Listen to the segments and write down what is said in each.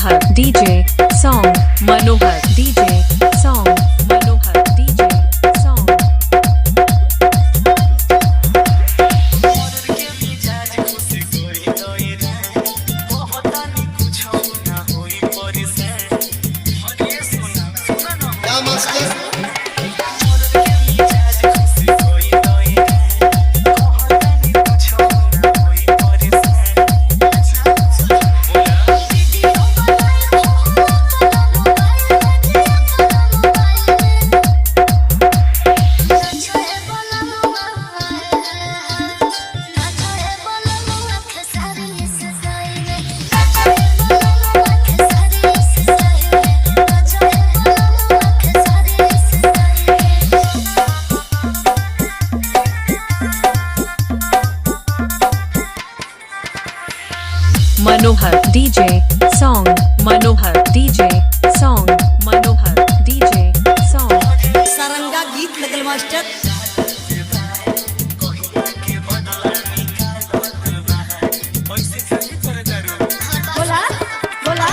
मनोहर DJ song मनोहर DJ song मनोहर DJ song मनोहर DJ song मनोहर DJ song मनोहर DJ song Saranga गीत लगल master. बोला बोला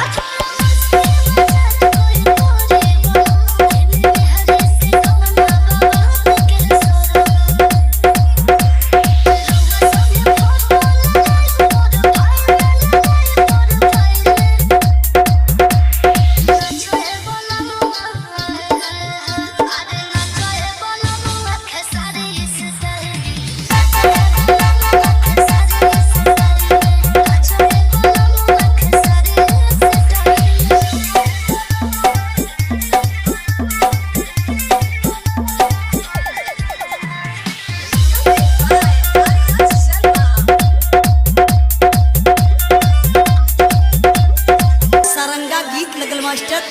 गीत लगल मास्टर।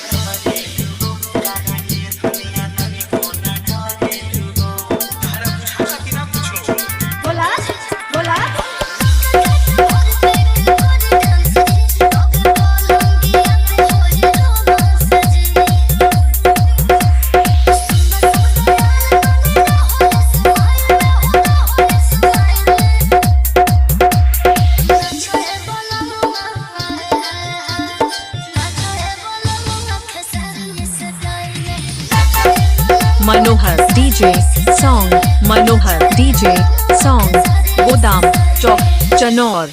बोला बोला मनोहर डीजे सॉन्ग मनोहर डीजे सॉन्ग गोदाम चौक चनौर।